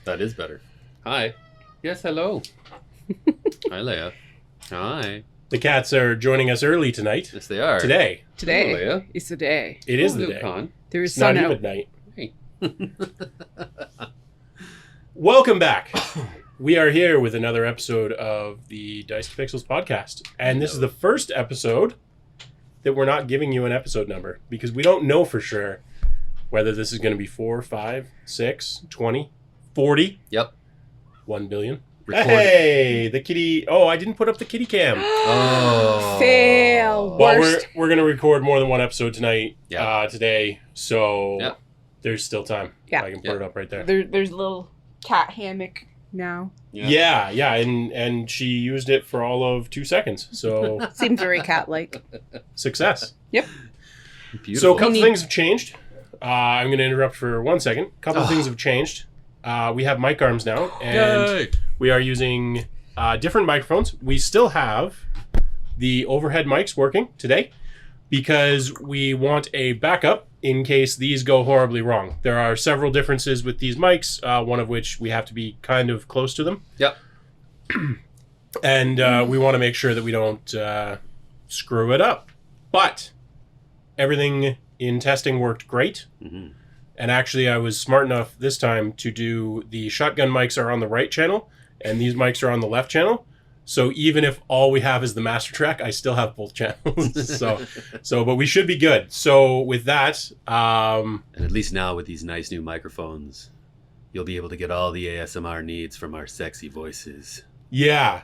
That is better. Hi. Yes, hello. Hi, Leia. Hi. The cats are joining us early tonight. Yes, they are. Today. Hello, Leia. Is the day. It is the Hello, day. Con. There is It's not sun even out. night. Hey. Welcome back. We are here with another episode of the Dice to Pixels podcast. And this is the first episode that we're not giving you an episode number because we don't know for sure whether this is going to be 4, 5, 6, 20, 40. Yep. 1 billion. Record. Hey, the kitty. Oh, I didn't put up the kitty cam. Oh. Fail. Well, Worst. we're going to record more than one episode tonight, Yeah. today. So Yep. there's still time. Yeah. I can put it up right there. There's a little cat hammock now. Yeah, and she used it for all of 2 seconds. So Seems very cat-like. success. Yep. So Beautiful. a couple need- things have changed. I'm going to interrupt for 1 second. A couple of things have changed. We have mic arms now, and Yay. we are using different microphones. We still have the overhead mics working today because we want a backup in case these go horribly wrong. There are several differences with these mics, one of which we have to be kind of close to them. Yep. And we want to make sure that we don't screw it up. But everything in testing worked great. Mm-hmm. And actually, I was smart enough this time to do the shotgun mics are on the right channel, and these mics are on the left channel. So even if all we have is the master track, I still have both channels. But we should be good. So with that, And at least now with these nice new microphones, you'll be able to get all the ASMR needs from our sexy voices. yeah.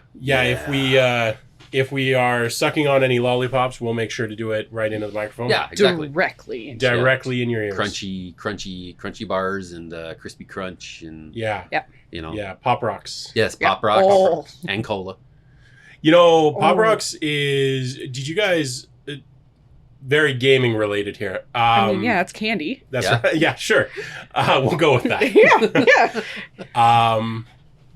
If we are sucking on any lollipops, we'll make sure to do it right into the microphone. Yeah, exactly. Directly. In your ears. Crunchy bars and crispy crunch and Yeah. Yep. you know. Yeah. Pop Rocks. Yes, Yeah. Pop Rocks Oh. and cola. You know, Pop Oh. Rocks is. Did you guys? Very gaming related here. I mean, yeah, it's candy. That's Yeah. right. Yeah, sure. We'll go with that. yeah.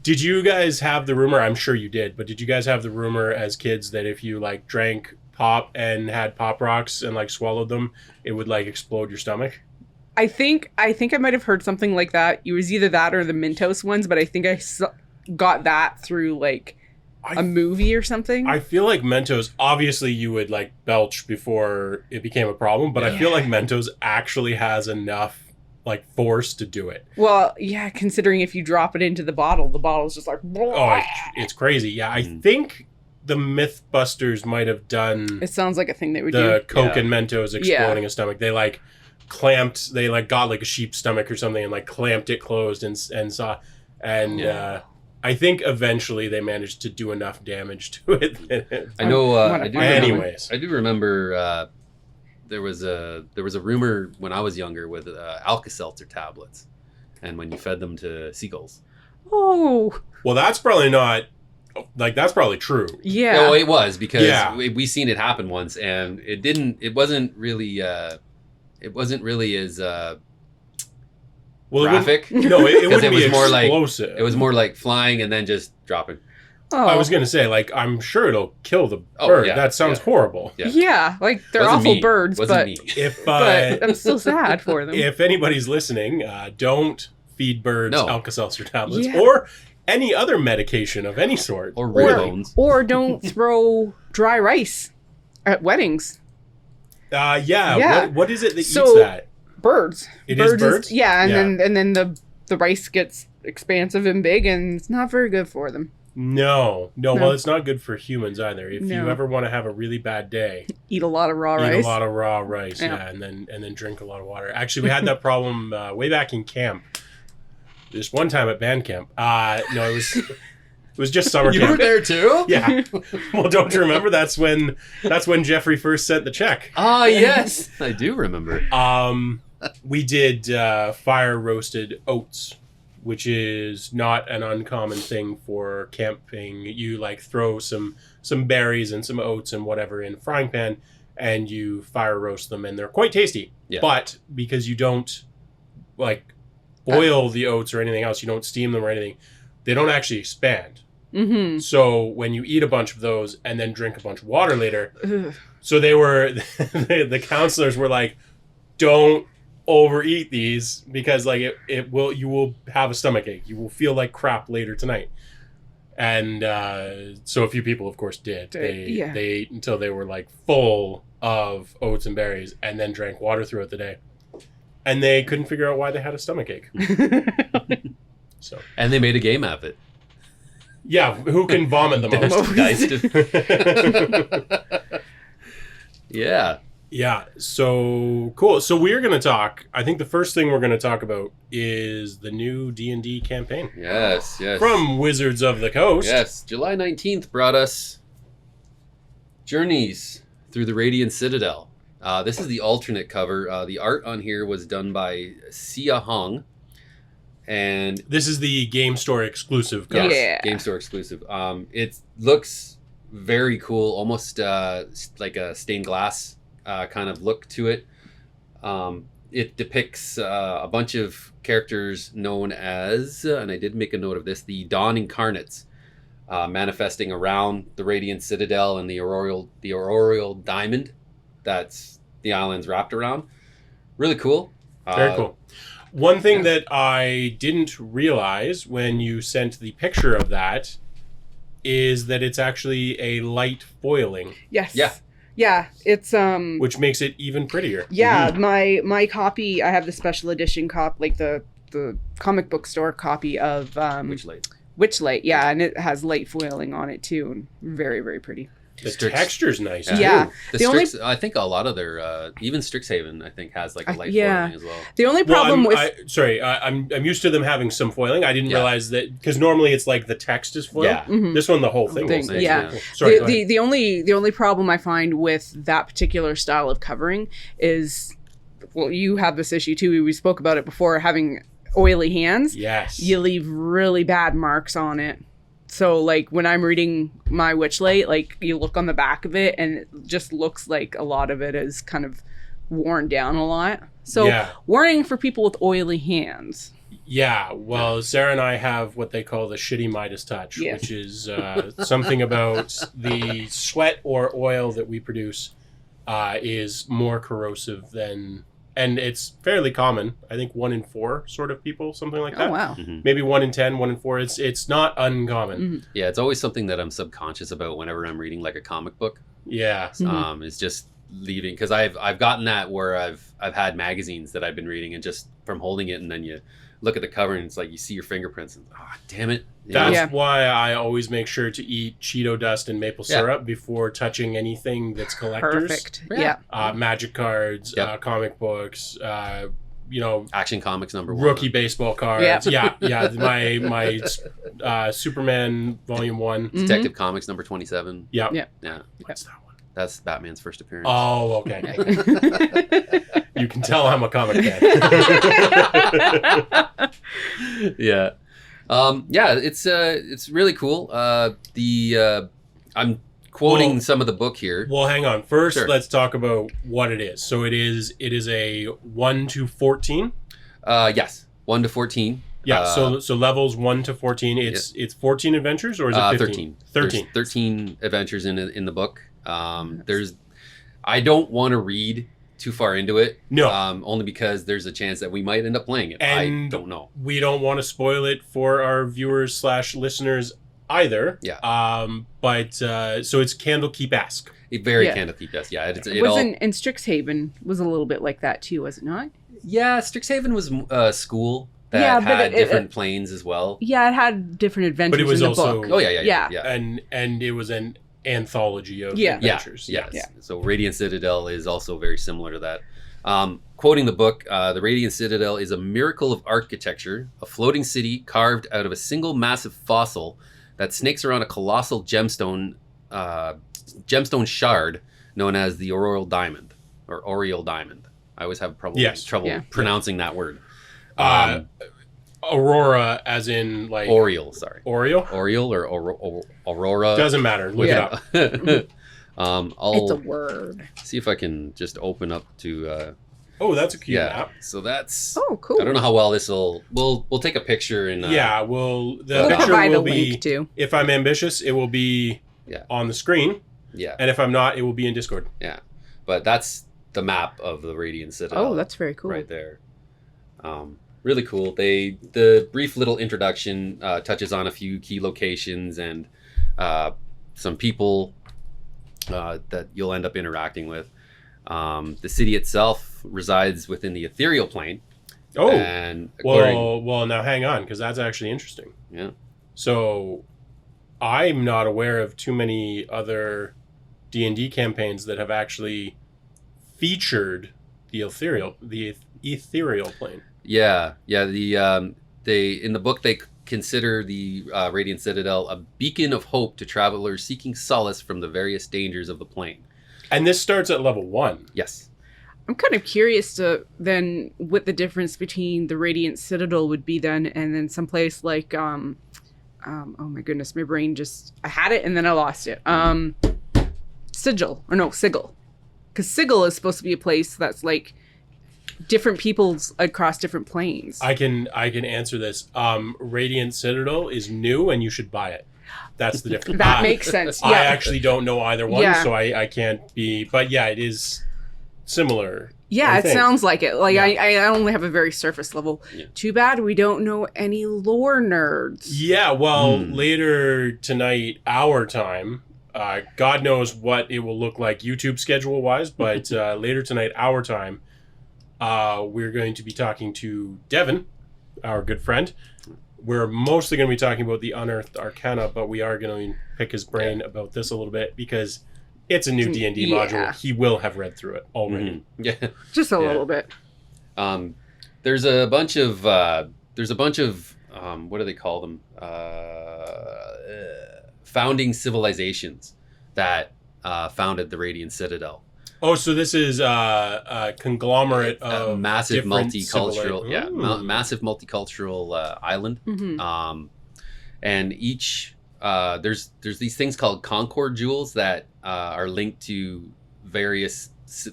Did you guys have the rumor? I'm sure you did, but did you guys have the rumor as kids that if you like drank pop and had Pop Rocks and like swallowed them, it would like explode your stomach? I think I might have heard something like that. It was either that or the Mentos ones, but I think I got that through like a movie or something. I feel like Mentos, obviously you would like belch before it became a problem, but I feel like Mentos actually has enough like force to do it. Well, yeah, considering if you drop it into the bottle's just like... Oh, it's crazy. Yeah, I think the Mythbusters might have done It sounds like a thing they would the do. Coke Yeah. and Mentos exploding a stomach. They like clamped, they like got like a sheep's stomach or something and like clamped it closed and saw. And I think eventually they managed to do enough damage to it. I know. What a I do. fun Anyways. I do remember. There was a rumor when I was younger with Alka-Seltzer tablets, and when you fed them to seagulls. Oh, Well, that's probably not, like, that's probably true. yeah. Oh, it was because Yeah. we seen it happen once, and it wasn't really as Well, graphic. It wouldn't, no, it Because wouldn't it was be more like- explosive. It was more like flying and then just dropping. Oh. I was going to say, like, I'm sure it'll kill the Oh, bird. yeah, That sounds yeah. horrible. Yeah. Yeah, like they're Wasn't awful me. birds, Wasn't but me. If but I'm still sad for them. if anybody's listening, don't feed birds No. Alka-Seltzer tablets Yeah. or any other medication of any sort. Or rib bones. Or don't throw dry rice at weddings. Yeah. What is it that So- eats that? Birds. It is birds? Yeah, and Yeah. then the rice gets expansive and big, and it's not very good for them. No. Well, it's not good for humans either. If you No. ever want to have a really bad day, Eat a lot of raw eat rice. a lot of raw rice, Yeah. and then drink a lot of water. Actually, we had that problem way back in camp. This one time at band camp. No, it was just summer You camp. were there too? Yeah. Well, don't you remember? That's when Jeffrey first sent the check. Ah, yes, I do remember. We did fire roasted oats, which is not an uncommon thing for camping. You like throw some berries and some oats and whatever in a frying pan, and you fire roast them, and they're quite tasty. Yeah. But because you don't like boil the oats or anything else, you don't steam them or anything, they don't actually expand. Mm-hmm. So when you eat a bunch of those and then drink a bunch of water later, Ugh. so they were the counselors were like, don't overeat these because like you will have a stomach ache. You will feel like crap later tonight. And so a few people, of course, did. They ate until they were like full of oats and berries, and then drank water throughout the day. And they couldn't figure out why they had a stomach ache. So And they made a game out of it. yeah, who can vomit the most? Yeah. Yeah, so cool. So we're going to talk. I think the first thing we're going to talk about is the new D&D campaign. Yes. From Wizards of the Coast. Yes. July 19th brought us Journeys Through the Radiant Citadel. This is the alternate cover. The art on here was done by Sia Hong. And this is the Game Store exclusive cover. Yeah. Game Store exclusive. It looks very cool, almost like a stained glass kind of look to it. It depicts a bunch of characters known as, and I did make a note of this, the Dawn Incarnates, manifesting around the Radiant Citadel and the Auroral Diamond that's the island's wrapped around. Really cool. Very cool. One thing that I didn't realize when you sent the picture of that is that it's actually a light foiling. Yes. Yeah. Yeah, it's which makes it even prettier. Yeah, my copy, I have the special edition copy, like the comic book store copy of Witchlight, yeah, and it has light foiling on it too, and very, very pretty. The texture's nice. Yeah. I think a lot of their, even Strixhaven, I think, has like a light foiling as well. The only problem I'm used to them having some foiling. I didn't realize that, because normally it's like the text is foiled. Yeah. Mm-hmm. This one, the whole thing. Yeah. Sorry. The only problem I find with that particular style of covering is, well, you have this issue too. We spoke about it before. Having oily hands. Yes. You leave really bad marks on it. So, like, when I'm reading my Witchlight, like, you look on the back of it, and it just looks like a lot of it is kind of worn down a lot. So, warning for people with oily hands. Yeah, well, Sarah and I have what they call the shitty Midas touch, which is something about the sweat or oil that we produce is more corrosive than... And it's fairly common. I think 1 in 4 sort of people, something like that. Oh, wow. Mm-hmm. Maybe 1 in 10, 1 in 4. It's not uncommon. Mm-hmm. Yeah, it's always something that I'm subconscious about whenever I'm reading like a comic book. Yeah. It's just leaving, because I've gotten that where I've had magazines that I've been reading, and just from holding it, and then you look at the cover and it's like you see your fingerprints and damn it. That's why I always make sure to eat Cheeto dust and maple syrup before touching anything that's collectors. Perfect. Yeah. Magic cards, comic books, Action Comics #1. Rookie baseball cards. Yeah. My Superman Volume 1. Detective Comics #27. Yeah. What's that one? That's Batman's first appearance. Oh, okay. You can tell I'm a comic fan. Yeah. It's really cool. I'm quoting some of the book here. Well, hang on. First, let's talk about what it is. So it is a 1 to 14. Yes, 1 to 14. Yeah. So levels 1 to 14. It's 14 adventures, or is it 15? 13. 13 adventures in the book. I don't want to read too far into it. No. Only because there's a chance that we might end up playing it. And I don't know. We don't want to spoil it for our viewers / listeners either. Yeah. But so it's Candlekeep-esque. Very Candlekeep-esque. Yeah. And Strixhaven was a little bit like that too, was it not? Yeah. Strixhaven was a school that had different planes as well. Yeah, it had different adventures. But it was in the also book. Oh yeah. And it was an anthology of adventures. Yes. So Radiant Citadel is also very similar to that. Quoting the book, the Radiant Citadel is a miracle of architecture, a floating city carved out of a single massive fossil that snakes around a colossal gemstone shard known as the Auroral Diamond, or Aureal Diamond. I always have trouble pronouncing that word. Aurora, as in like Aureal, sorry. Aureal or Aurora. Doesn't matter. Look it up. It's a word. See if I can just open up to. Oh, that's a cute map. So that's. Oh, cool. I don't know how well this will. We'll take a picture and. The picture will be. Link too. If I'm ambitious, it will be on the screen. Yeah. And if I'm not, it will be in Discord. Yeah, but that's the map of the Radiant Citadel. Oh, that's very cool. Right there. Really cool. The brief little introduction touches on a few key locations and some people that you'll end up interacting with. The city itself resides within the ethereal plane. Oh, and well, now hang on, because that's actually interesting. Yeah. So, I'm not aware of too many other D&D campaigns that have actually featured the ethereal plane. Yeah. They in the book they consider the Radiant Citadel a beacon of hope to travelers seeking solace from the various dangers of the plane. And this starts at level 1. Yes. I'm kind of curious to then what the difference between the Radiant Citadel would be then, and then someplace like oh my goodness, my brain I had it and then I lost it. Sigil, because Sigil is supposed to be a place that's like different peoples across different planes. I can answer this. Radiant Citadel is new, and you should buy it. That's the difference. That makes sense. Yeah. I actually don't know either one, Yeah. so I can't be. But yeah, it is similar. Yeah, I it think. sounds like it. Like Yeah. I only have a very surface level. Yeah. Too bad we don't know any lore nerds. Yeah, well, later tonight, our time. God knows what it will look like YouTube schedule wise, but later tonight, our time, we're going to be talking to Devin, our good friend. We're mostly going to be talking about the Unearthed Arcana, but we are going to pick his brain about this a little bit because it's a new D&D module. He will have read through it already. Mm-hmm. Yeah. Just a little bit. There's a bunch of what do they call them? Founding civilizations that founded the Radiant Citadel. Oh, so this is a conglomerate of a massive different multicultural, massive multicultural island. Mm-hmm. And each there's these things called Concord jewels that are linked to various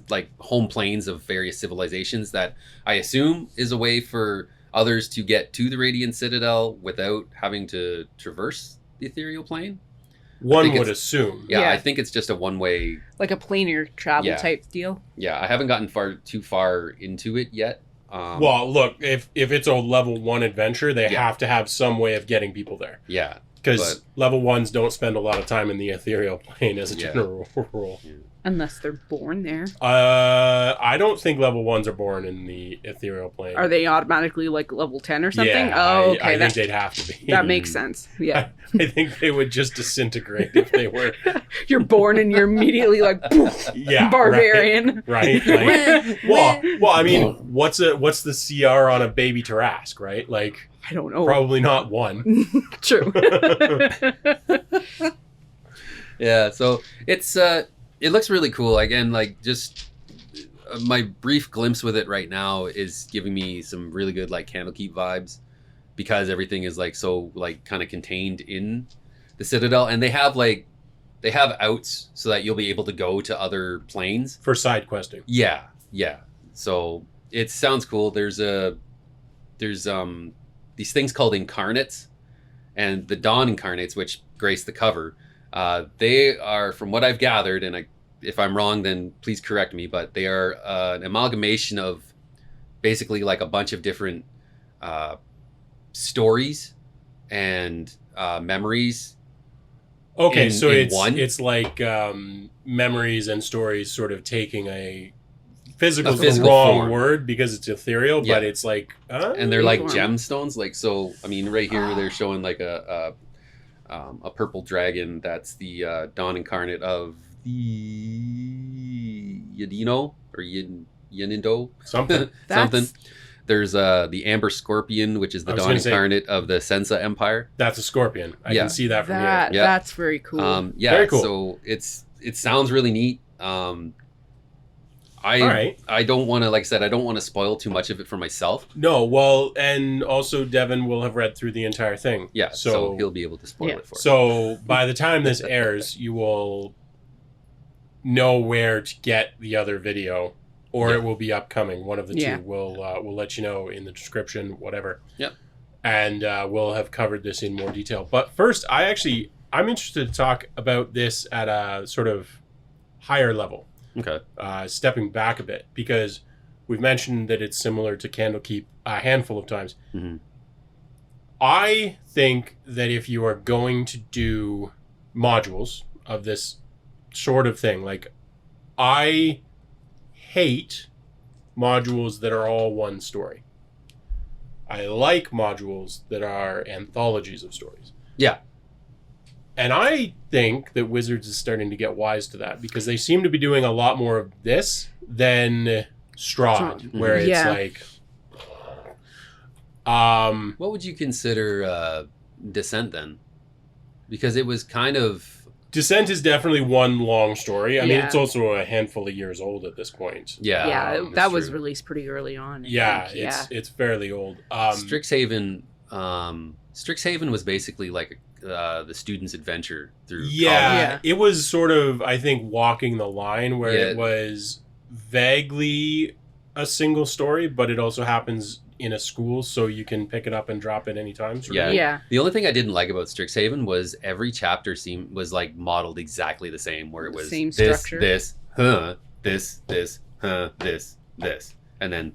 like home planes of various civilizations that I assume is a way for others to get to the Radiant Citadel without having to traverse the ethereal plane. One would assume. Yeah, Yeah. I think it's just a one-way. Like a planar travel Yeah. type deal. Yeah, I haven't gotten too far into it yet. Well, look, if it's a level 1 adventure, they have to have some way of getting people there. Yeah. Because level 1s don't spend a lot of time in the ethereal plane as a general rule. Unless they're born there. I don't think level 1s are born in the ethereal plane. Are they automatically like level 10 or something? Yeah, Oh, okay. I think they'd have to be. That makes sense. Yeah. I think they would just disintegrate if they were. You're born and you're immediately like, poof, Yeah, barbarian. Right. Like, well, I mean, what's the CR on a baby Tarrasque, right? Like, I don't know. probably not 1. True. Yeah, so it looks really cool. Again, like just my brief glimpse with it right now is giving me some really good like Candlekeep vibes because everything is like so like kind of contained in the Citadel, and they have outs so that you'll be able to go to other planes For side questing. Yeah. So it sounds cool. There's these things called incarnates, and the Dawn incarnates, which grace the cover. They are, from what I've gathered, and if I'm wrong, then please correct me, but they are an amalgamation of basically like a bunch of different stories and memories. Okay, in so one. it's like memories and stories sort of taking a physical, A physical wrong form. word because it's ethereal, but Yeah. it's like And they're like Form. gemstones. Like, so, I mean, right here they're showing like a purple dragon that's the Dawn incarnate of the Yadino or Yanindo. something. Something. There's the Amber Scorpion, which is the I was Dawn gonna say- incarnate of the Sensa Empire. That's a scorpion. I Yeah. can see that from here. That Yeah. That's very cool. Very cool. So it sounds really neat. All right. I don't want to, like I said, I don't want to spoil too much of it for myself. No, well, and also Devin will have read through the entire thing. Yeah, so he'll be able to spoil it for us. So by the time this airs, you will know where to get the other video, or Yeah. it will be upcoming. One of the Yeah. two. We'll let you know in the description, whatever. Yep. And we'll have covered this in more detail. But first, I'm interested to talk about this at a sort of higher level. Okay. stepping back a bit, because we've mentioned that it's similar to Candlekeep a handful of times. Mm-hmm. I think that if you are going to do modules of this sort of thing, like, I hate modules that are all one story. I like modules that are anthologies of stories. Yeah. And I think that Wizards is starting to get wise to that, because they seem to be doing a lot more of this than Strahd, where it's Yeah. like... What would you consider Descent then? Because it was kind of... Descent is definitely one long story. I mean, Yeah. it's also a handful of years old at this point. Yeah. that that's was true. released pretty early on. I Yeah, think. it's fairly old. Strixhaven was basically like the student's adventure through Yeah, college. it was sort of, I think, walking the line where Yeah. it was vaguely a single story, but it also happens in a school, so you can pick it up and drop it anytime. sort of Yeah. thing. Yeah. The only thing I didn't like about Strixhaven was every chapter was like modeled exactly the same, where it was Same this, structure. this, this, and then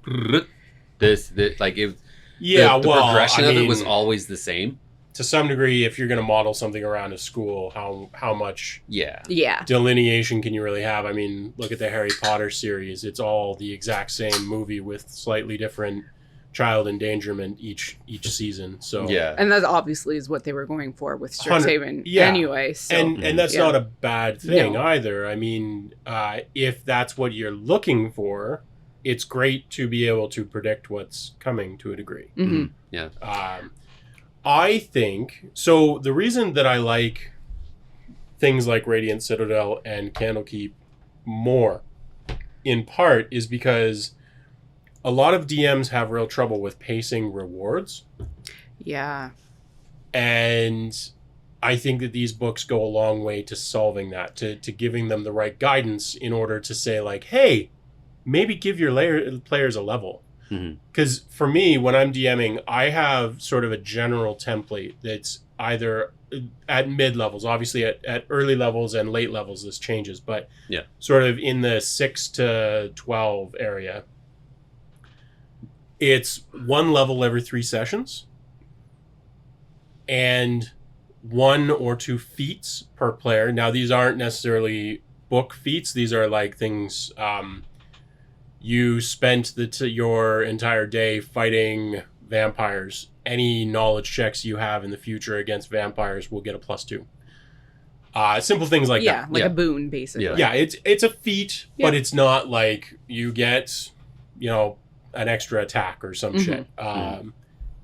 this, like it. Yeah, the well, progression I of mean, it was always the same. to some degree, if you're going to model something around a school, how much Yeah. Yeah. delineation can you really have? I mean, look at the Harry Potter series. It's all the exact same movie with slightly different child endangerment each season. So Yeah. And that obviously is what they were going for with 100 Strixhaven yeah. anyway. So. and that's Yeah. not a bad thing No. either. I mean, if that's what you're looking for, it's great to be able to predict what's coming to a degree. Mhm. Yeah. I think so. The reason that I like things like Radiant Citadel and Candlekeep more, in part, is because a lot of DMs have real trouble with pacing rewards. Yeah. And I think that these books go a long way to solving that, to giving them the right guidance in order to say, like, hey, maybe give your players a level. Mhm. Because for me, when I'm DMing, I have sort of a general template that's either at mid levels, obviously at early levels and late levels, this changes, but Yeah. sort of in the 6 to 12 area. It's one level every 3 sessions and 1 or 2 feats per player. Now, these aren't necessarily book feats. These are like things you spent your entire day fighting vampires. Any knowledge checks you have in the future against vampires will get a +2. Simple things like Yeah. that. Like Yeah. a boon, basically. Yeah. Yeah, it's a feat, but Yeah. it's not like you get, an extra attack or some Mhm. shit.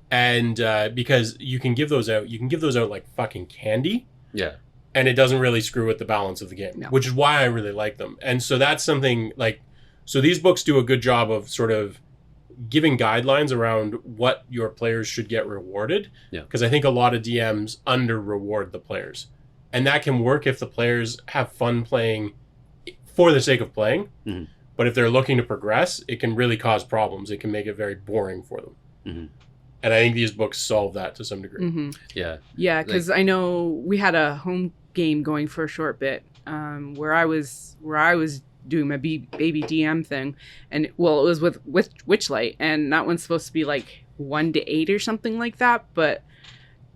And because you can give those out like fucking candy, Yeah. and it doesn't really screw with the balance of the game, No. which is why I really like them. And so that's something like, so these books do a good job of sort of giving guidelines around what your players should get rewarded. Yeah. Because I think a lot of DMs under reward the players. And that can work if the players have fun playing for the sake of playing. Mhm. But if they're looking to progress, it can really cause problems. It can make it very boring for them. Mhm. And I think these books solve that to some degree. Mm-hmm. Yeah. Yeah, because I know we had a home game going for a short bit, where I was doing my baby DM thing, and it was with Witchlight, and that one's supposed to be like 1 to 8 or something like that. But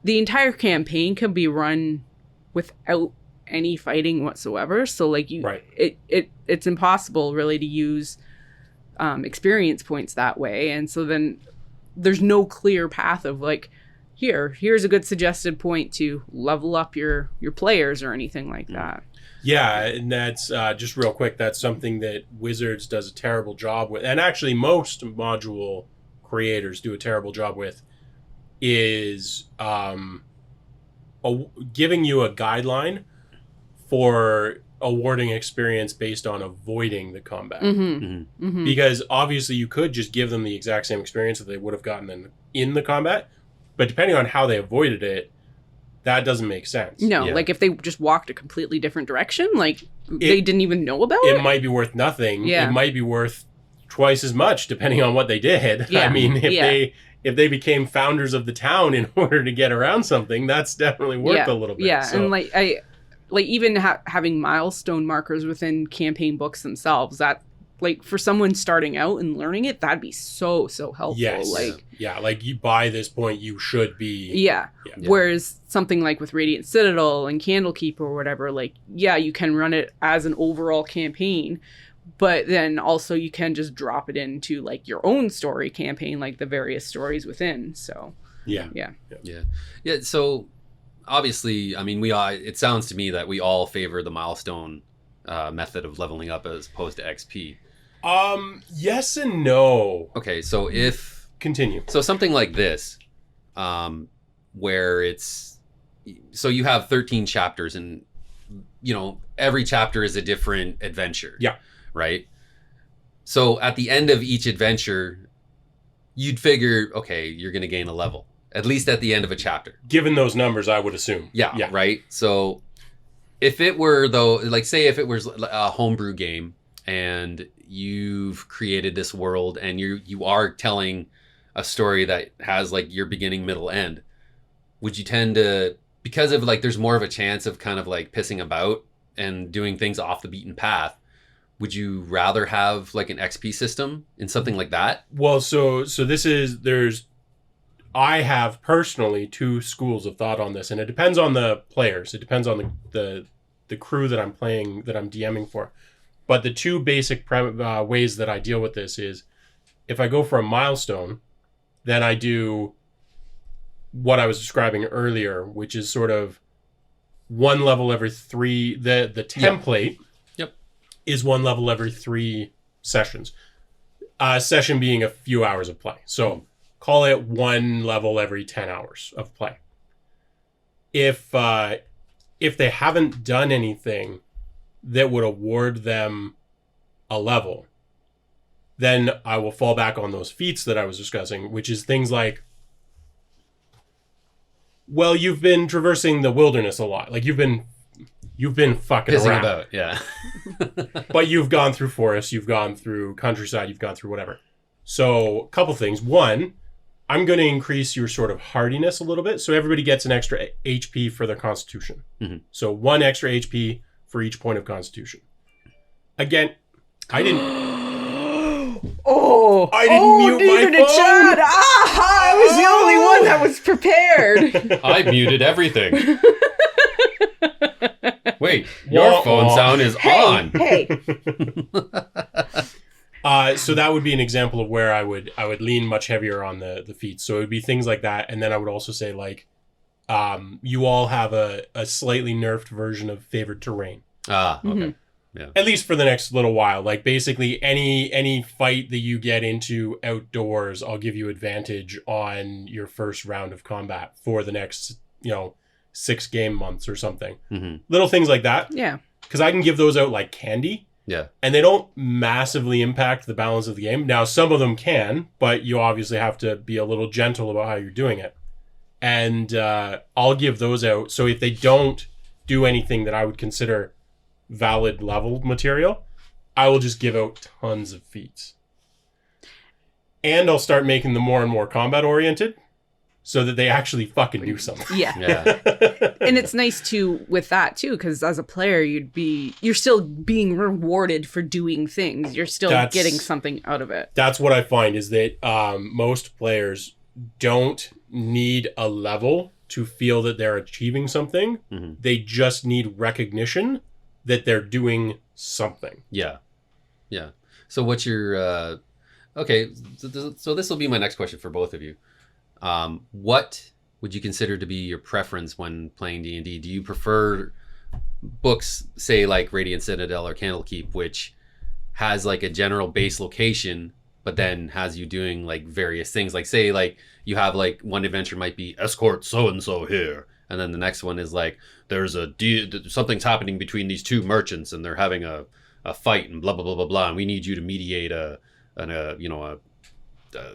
the entire campaign can be run without any fighting whatsoever. So like Right. it's impossible really to use experience points that way, and so then there's no clear path of like, here's a good suggested point to level up your players or anything like that. Yeah, and that's just real quick. That's something that Wizards does a terrible job with, and actually most module creators do a terrible job with, is giving you a guideline for awarding experience based on avoiding the combat. Mm-hmm. Mm-hmm. Mm-hmm. Because obviously you could just give them the exact same experience that they would have gotten in the combat, but depending on how they avoided it, that doesn't make sense. No, Yeah. like if they just walked a completely different direction, like they didn't even know about It it. might be worth nothing. Yeah. It might be worth twice as much depending on what they did. Yeah. I mean, Yeah. if they became founders of the town in order to get around something, that's definitely worth a little bit. Yeah, So, and like like even having milestone markers within campaign books themselves, that like for someone starting out and learning it, that'd be so helpful. Yes. Like like you by this point you should be. Yeah. Whereas something like with Radiant Citadel and Candlekeep or whatever, like you can run it as an overall campaign, but then also you can just drop it into like your own story campaign, like the various stories within. So Yeah. So obviously, I mean, it sounds to me that we all favor the milestone method of leveling up as opposed to XP. Yes and no. Okay, so Continue. So something like this, where so you have 13 chapters and, every chapter is a different adventure. Yeah. Right? So at the end of each adventure, you'd figure, okay, you're going to gain a level, at least at the end of a chapter. Given those numbers, I would assume. Yeah. Right? So if it were, though, like say if it was a homebrew game and you've created this world and you are telling a story that has like your beginning, middle, end, would you tend to, because of like there's more of a chance of kind of like pissing about and doing things off the beaten path, would you rather have like an XP system in something like that? Well, so I have personally two schools of thought on this, and it depends on the players. It depends on the crew that I'm playing, that I'm DMing for. But the two basic ways that I deal with this is, if I go for a milestone, then I do what I was describing earlier, which is sort of one level every 3. The template is one level every 3 sessions. Session being a few hours of play. So call it one level every 10 hours of play. If they haven't done anything that would award them a level, then I will fall back on those feats that I was discussing, which is things like, well, you've been traversing the wilderness a lot. Like you've been fucking Pissing around. about, yeah. But you've gone through forests, you've gone through countryside, you've gone through whatever. So a couple things. One, I'm going to increase your sort of hardiness a little bit. So everybody gets an extra HP for their constitution. Mm-hmm. So 1 extra HP for each point of constitution. Again, I didn't... I didn't mute my neither did phone. Chad. I was the only one that was prepared. I muted everything. Wait, your phone sound is on. Hey. So that would be an example of where I would lean much heavier on the feats. So it would be things like that. And then I would also say, like, you all have a slightly nerfed version of favored terrain. Okay. Mm-hmm. Yeah. At least for the next little while. Like, basically, any fight that you get into outdoors, I'll give you advantage on your first round of combat for the next, 6 game months or something. Mm-hmm. Little things like that. Yeah. Because I can give those out like candy. Yeah. And they don't massively impact the balance of the game. Now, some of them can, but you obviously have to be a little gentle about how you're doing it. And I'll give those out. So if they don't do anything that I would consider valid level material, I will just give out tons of feats. And I'll start making them more and more combat oriented so that they actually fucking do something. Yeah. And it's nice too with that too, because as a player you're still being rewarded for doing things. You're still getting something out of it. That's what I find is that most players don't need a level to feel that they're achieving something. Mm-hmm. They just need recognition that they're doing something. Yeah. So what's your okay, so this will be my next question for both of you. What would you consider to be your preference when playing D&D? Do you prefer books, say like Radiant Citadel or Candlekeep, which has like a general base location, but then has you doing like various things? Like say like you have like one adventure might be escort so-and-so here. And then the next one is like, there's something's happening between these two merchants and they're having a fight and blah, blah, blah, blah, blah. And we need you to mediate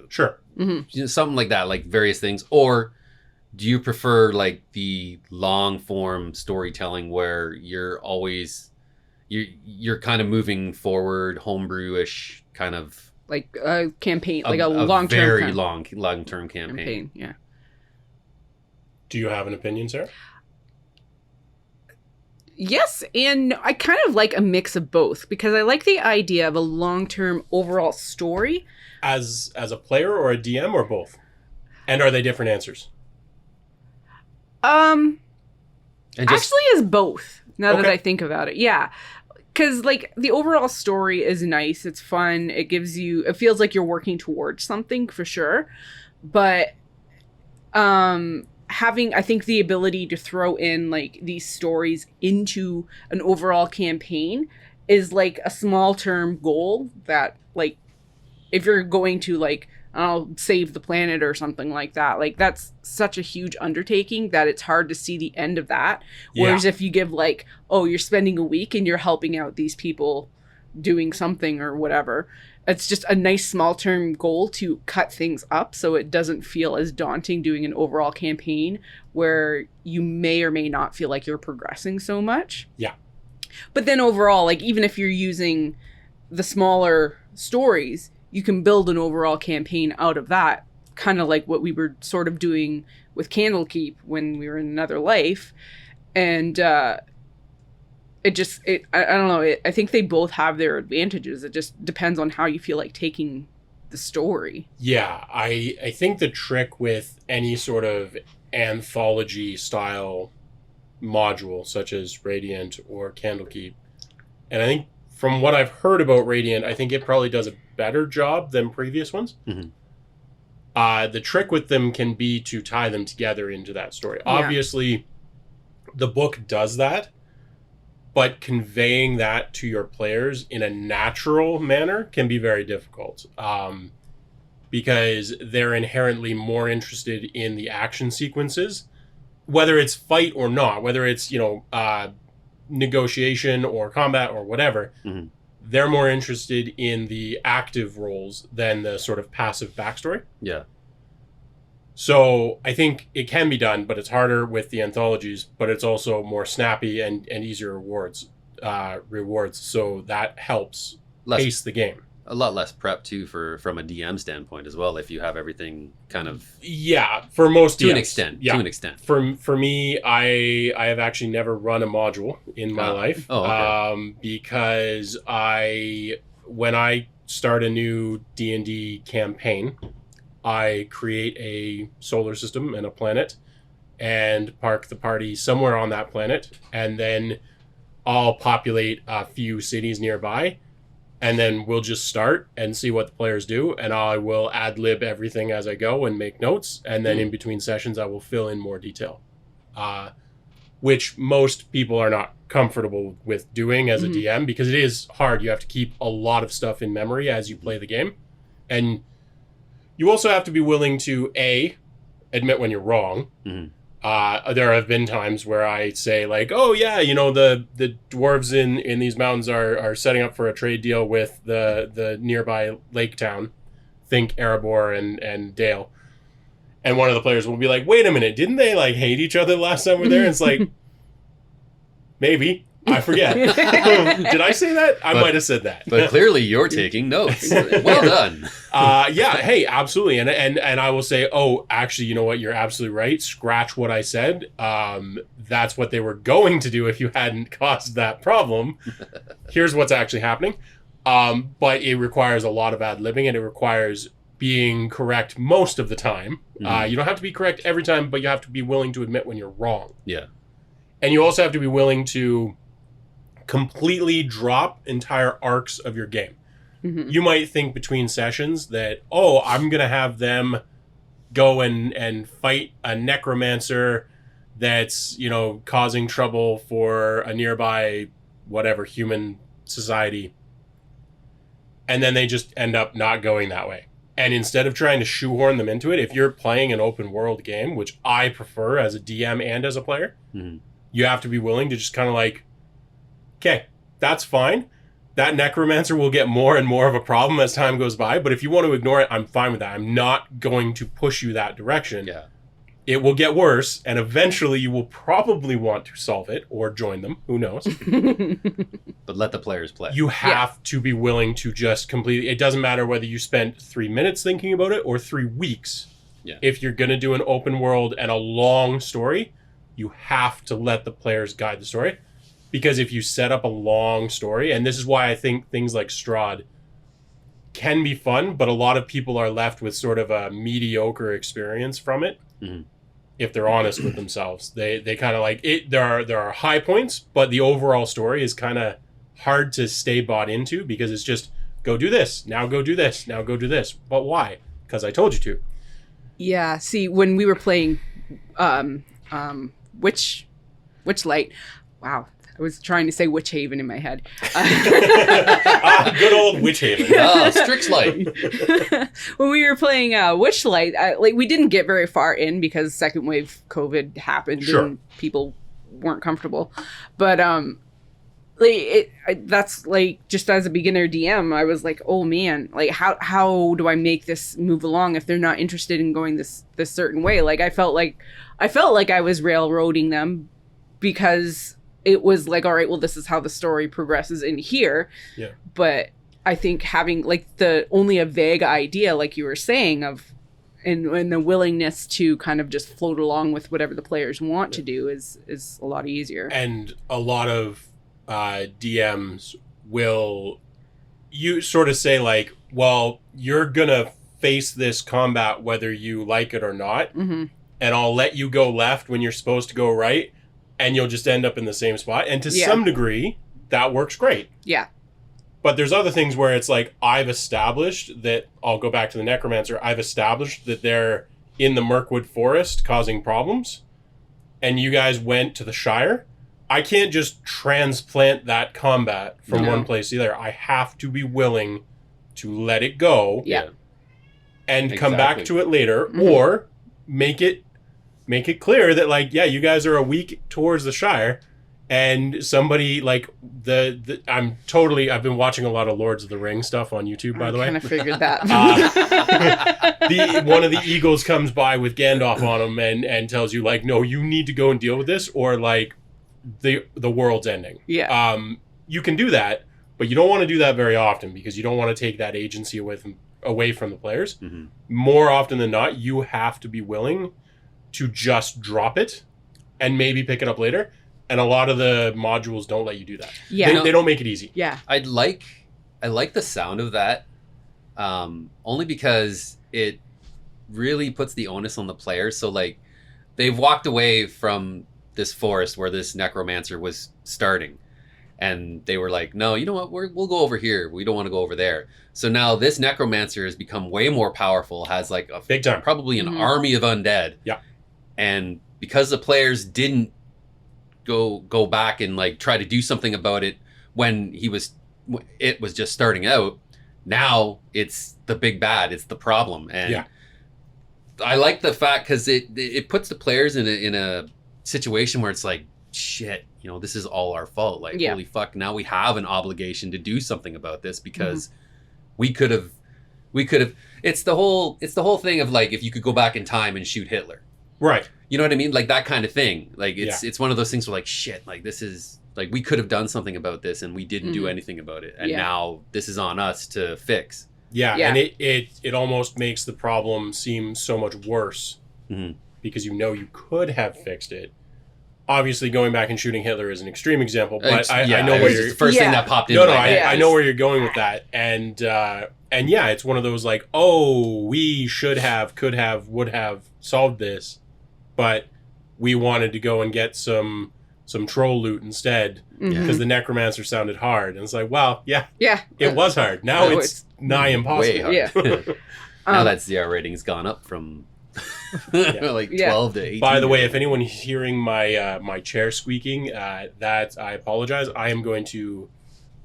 sure. Mm-hmm. Something like that, like various things. Or do you prefer like the long form storytelling where you're always, you're kind of moving forward, homebrew-ish kind of. Like a campaign, like a long-term very long-term campaign. Yeah. Do you have an opinion, Sarah? Yes, and I kind of like a mix of both because I like the idea of a long-term overall story. As a player or a DM or both? And are they different answers? Um, And just Actually, as both. Now that Okay. I think about it, yeah, because like the overall story is nice. It's fun. It gives you. It feels like you're working towards something for sure, but having I think the ability to throw in like these stories into an overall campaign is like a small term goal that like if you're going to like I'll save the planet or something like that, like that's such a huge undertaking that it's hard to see the end of that. Whereas if you give like, oh, you're spending a week and you're helping out these people doing something or whatever, it's just a nice small term goal to cut things up so it doesn't feel as daunting doing an overall campaign where you may or may not feel like you're progressing so much. Yeah. But then overall, like even if you're using the smaller stories, you can build an overall campaign out of that, kind of like what we were sort of doing with Candlekeep when we were in Another Life. And I don't know, I think they both have their advantages. It just depends on how you feel like taking the story. Yeah, I think the trick with any sort of anthology style module, such as Radiant or Candlekeep, and I think from what I've heard about Radiant, I think it probably does a better job than previous ones. Mhm. The trick with them can be to tie them together into that story. Yeah. Obviously, the book does that, but conveying that to your players in a natural manner can be very difficult because they're inherently more interested in the action sequences, whether it's fight or not, whether it's, negotiation or combat or whatever. Mhm. They're more interested in the active roles than the sort of passive backstory. Yeah. So I think it can be done, but it's harder with the anthologies, but it's also more snappy and easier rewards. So that helps pace the game. A lot less prep too from a DM standpoint as well. If you have everything kind of Yeah, for most to an DMs. extent. Yeah. To an extent. For me, I have actually never run a module in my life. Oh, okay. Because when I start a new D&D campaign, I create a solar system and a planet and park the party somewhere on that planet, and then I'll populate a few cities nearby, and then we'll just start and see what the players do, and I will ad-lib everything as I go and make notes, and then in between sessions I will fill in more detail, which most people are not comfortable with doing as a DM because it is hard. You have to keep a lot of stuff in memory as you play the game, and you also have to be willing to admit when you're wrong. Mhm. There have been times where I say like, oh yeah, the dwarves in these mountains are setting up for a trade deal with the nearby lake town. Think Erebor and Dale. And one of the players will be like, wait a minute, didn't they like hate each other last time we're there? And it's like, maybe. I forget. Did I say that? I might have said that. But clearly you're taking notes. Well done. Yeah, hey, absolutely. And I will say, oh, actually, you know what? You're absolutely right. Scratch what I said. That's what they were going to do if you hadn't caused that problem. Here's what's actually happening. But it requires a lot of ad-libbing, and it requires being correct most of the time. Mhm. You don't have to be correct every time, but you have to be willing to admit when you're wrong. Yeah. And you also have to be willing to completely drop entire arcs of your game. Mhm. You might think between sessions that, oh, I'm going to have them go and fight a necromancer that's, causing trouble for a nearby, whatever, human society. And then they just end up not going that way. And instead of trying to shoehorn them into it, if you're playing an open world game, which I prefer as a DM and as a player, Mhm. you have to be willing to just kind of like, okay, that's fine. That necromancer will get more and more of a problem as time goes by. But if you want to ignore it, I'm fine with that. I'm not going to push you that direction. Yeah. It will get worse, and eventually you will probably want to solve it or join them. Who knows? But let the players play. You have to be willing to just completely... It doesn't matter whether you spent 3 minutes thinking about it or 3 weeks. Yeah. If you're going to do an open world and a long story, you have to let the players guide the story. Because if you set up a long story, and this is why I think things like Strahd can be fun, but a lot of people are left with sort of a mediocre experience from it. Mhm. If they're honest with themselves, they kind of like it. There are high points, but the overall story is kind of hard to stay bought into because it's just go do this now, go do this now, go do this. But why? Because I told you to. Yeah. See, when we were playing, Witchlight. Wow. I was trying to say Witch Haven in my head. Good old Witch Haven. Oh, Strixlight. When we were playing Witchlight, we didn't get very far in because second wave COVID happened and people weren't comfortable. But that's like just as a beginner DM, I was like, oh man, like how do I make this move along if they're not interested in going this certain way? Like I felt like I was railroading them because it was like, all right, well, this is how the story progresses in here. Yeah. But I think having like only a vague idea, like you were saying, of and the willingness to kind of just float along with whatever the players want to do is a lot easier. And a lot of DMs will you sort of say like, well, you're gonna face this combat whether you like it or not, and I'll let you go left when you're supposed to go right. And you'll just end up in the same spot. And to some degree, that works great. Yeah. But there's other things where it's like, I've established that, I'll go back to the Necromancer, I've established that they're in the Mirkwood Forest causing problems. And you guys went to the Shire. I can't just transplant that combat from one place to the other. I have to be willing to let it go. Yeah. And come back to it later. Or make it clear that like, yeah, you guys are a week towards the Shire and somebody like I've been watching a lot of Lords of the Rings stuff on YouTube, by the way. I kind of figured that. One of the eagles comes by with Gandalf on him and tells you like, no, you need to go and deal with this or like the world's ending. Yeah. You can do that, but you don't want to do that very often because you don't want to take that agency away from the players. More often than not, you have to be willing to just drop it and maybe pick it up later. And a lot of the modules don't let you do that. Yeah. They don't make it easy. Yeah. I like the sound of that, only because it really puts the onus on the player. So like they've walked away from this forest where this necromancer was starting. And they were like, no, you know what? We'll go over here. We don't want to go over there. So now this necromancer has become way more powerful, has like a big time, probably an army of undead. Yeah. And because the players didn't go back and like try to do something about it when it was just starting out, now it's the big bad, it's the problem. And I like the fact because it puts the players in a situation where it's like, shit, you know, this is all our fault. Like, holy fuck, now we have an obligation to do something about this because we could have. It's the whole thing of like, if you could go back in time and shoot Hitler. Right. You know what I mean? Like that kind of thing. Like it's one of those things where like, shit, like this is like, we could have done something about this and we didn't do anything about it. And now this is on us to fix. Yeah. And it almost makes the problem seem so much worse because you know you could have fixed it. Obviously, going back and shooting Hitler is an extreme example, but I know where you're... the first thing that popped in. I know where you're going with that. And yeah, it's one of those like, oh, we should have, could have, would have solved this, but we wanted to go and get some troll loot instead because the necromancer sounded hard. And it's like, well, it was hard. Now it's nigh impossible. Way hard. Yeah. Now that CR rating's gone up from... like 12 to 18. By the way, if anyone's hearing my chair squeaking, that I apologize. I am going to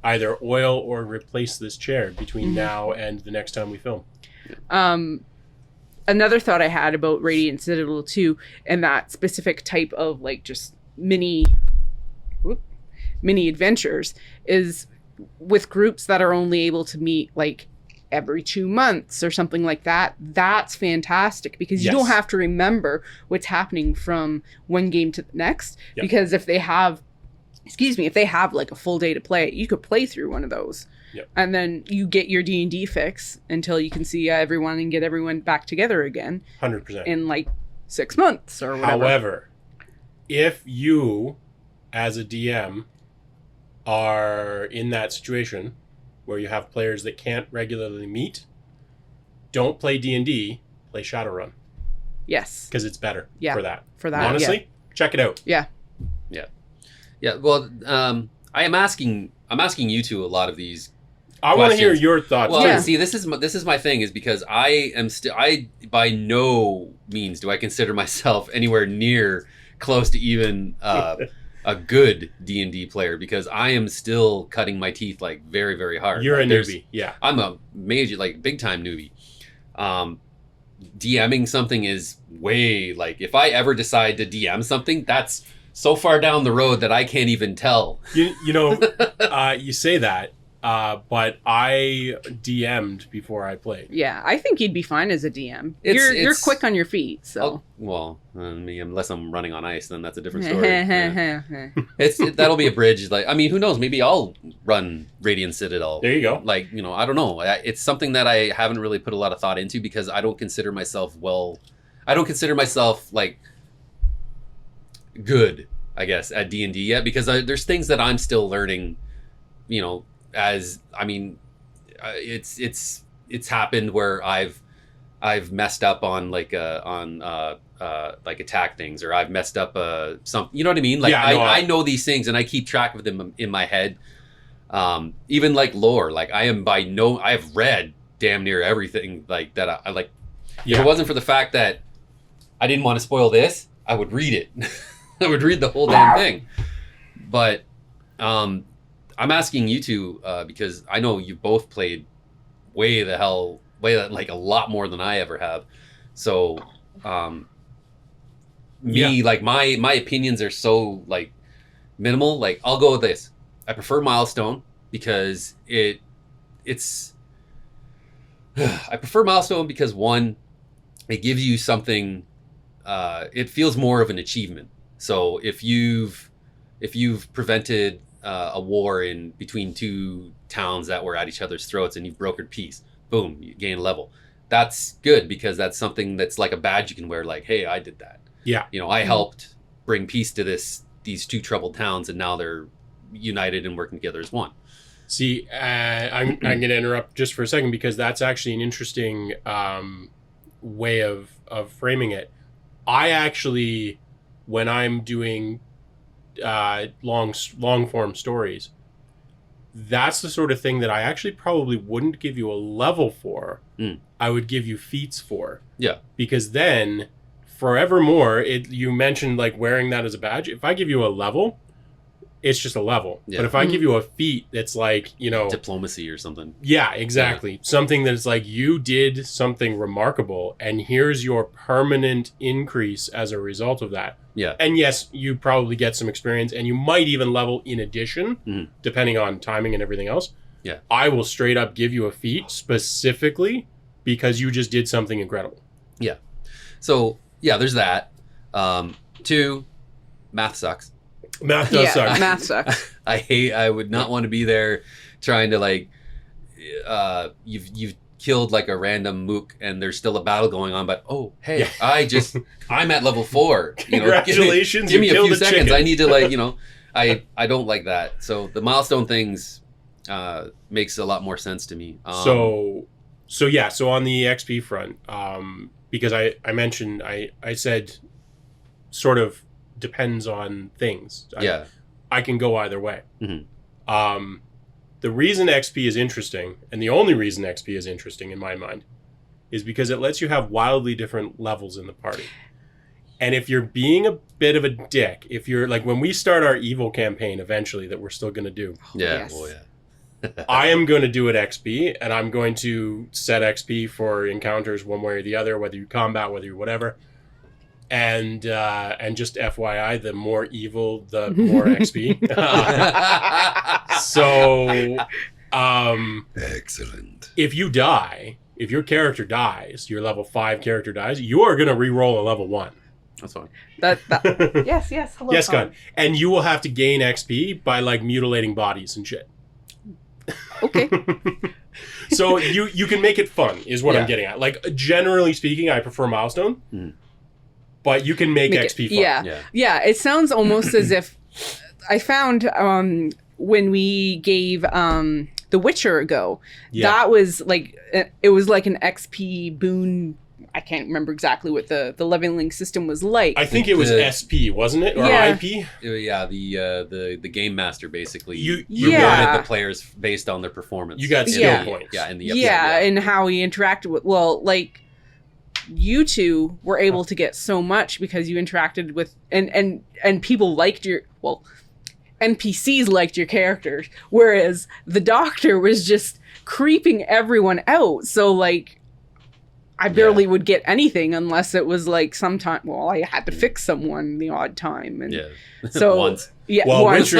either oil or replace this chair between now and the next time we film. Another thought I had about Radiant Citadel 2 and that specific type of like just mini adventures is with groups that are only able to meet like every 2 months or something like that. That's fantastic because you don't have to remember what's happening from one game to the next. Because if they have like a full day to play, you could play through one of those. And then you get your D&D fix until you can see everyone and get everyone back together again. 100%. In like 6 months or whatever. However, if you, as a DM, are in that situation where you have players that can't regularly meet, don't play D&D, play Shadowrun. Yes. Because it's better Yeah. for that. For that, Honestly, check it out. Yeah. Yeah. Well, I'm asking you two a lot of these. I want to hear Questions. your thoughts. Well, Yeah. see, this is my thing, is because I by no means do I consider myself anywhere near close to even a good D&D player, because I am still cutting my teeth like very, very hard. You're Like, a there's- newbie. Yeah. I'm a major, like, big time newbie. DMing something is way, like, if I ever decide to DM something, that's so far down the road that I can't even tell. You know, you say that, but I DM'd before I played. Yeah, I think you'd be fine as a DM. It's- You're it's- quick on your feet, so. Oh, well, I mean, unless I'm running on ice, then that's a different story. Yeah. That'll be a bridge. Like, I mean, who knows? Maybe I'll run Radiant Citadel. There you go. Like, I don't know. It's something that I haven't really put a lot of thought into, because I don't consider myself like good, I guess, at D&D yet, because there's things that I'm still learning. It's happened where I've messed up on like attack things, or I've messed up some, you know what I mean? Like, Yeah, I know these things and I keep track of them in my head. Even like lore, like I have read damn near everything like that. I like, if Yeah. it wasn't for the fact that I didn't want to spoil this, I would read it. I would read the whole damn thing. But I'm asking you two because I know you both played way like a lot more than I ever have. So like my opinions are so like minimal. Like, I'll go with this. I prefer Milestone because it's I prefer Milestone because, one, it gives you something, it feels more of an achievement. So if you've prevented a war in between two towns that were at each other's throats and you've brokered peace, boom, you gain a level. That's good, because that's something that's like a badge you can wear, like, hey, I did that. Yeah. I helped bring peace to these two troubled towns, and now they're united and working together as one. See, I'm going to interrupt just for a second, because that's actually an interesting way of framing it. I actually, when I'm doing long form stories, that's the sort of thing that I actually probably wouldn't give you a level for. I would give you feats for. Yeah. Because then, forevermore, you mentioned like wearing that as a badge. If I give you a level, it's just a level. Yeah. But if I give you a feat that's like, Diplomacy or something. yeah, exactly. Something that's like, you did something remarkable, and here's your permanent increase as a result of that. Yeah. And yes, you probably get some experience, and you might even level in addition, depending on timing and everything else. Yeah. I will straight up give you a feat specifically because you just did something incredible. Yeah. So, yeah, there's that. 2, math sucks. Math does suck. Math sucks. I would not want to be there trying to, like, you've killed like a random mook and there's still a battle going on, but hey, Yeah. I'm at level 4. Congratulations, give me you a few killed a seconds. chicken. I need to, like, I don't like that. So the milestone things makes a lot more sense to me. So on the XP front, because I mentioned, I said sort of depends on things. Yeah. I can go either way. Mhm. The reason XP is interesting, and the only reason XP is interesting in my mind, is because it lets you have wildly different levels in the party. And if you're being a bit of a dick, if you're like, when we start our evil campaign eventually that we're still going to do, Yeah. Yes. Oh, yeah. I am going to do it XP, and I'm going to set XP for encounters one way or the other, whether you combat, whether you whatever. And just FYI, the more evil, the more XP. So, Excellent. if you die, if your character dies, your level 5 character dies, you are going to re-roll a level 1. That's fine. Yes. Hello. Yes, Colin. gun. And you will have to gain XP by like mutilating bodies and shit. Okay. So you can make it fun, is what Yeah. I'm getting at. Like, generally speaking, I prefer Milestone, but you can make XP fun. Yeah. It sounds almost as if I found when we gave The Witcher a go, Yeah. that was like, it was like an XP boon. I can't remember exactly what the leveling system was like. I think it was SP, wasn't it? Or Yeah. IP? Yeah, the game master basically You Yeah. rewarded the players based on their performance. You got in skill the- points. Yeah, in the yeah, and how he interacted with, well, like, you two were able to get so much because you interacted with, and people liked your, well, NPCs liked your characters, whereas the doctor was just creeping everyone out. So, like, I barely would get anything unless it was like sometime. Well, I had to fix someone the odd time, and Yeah. so Once. yeah, Well, once.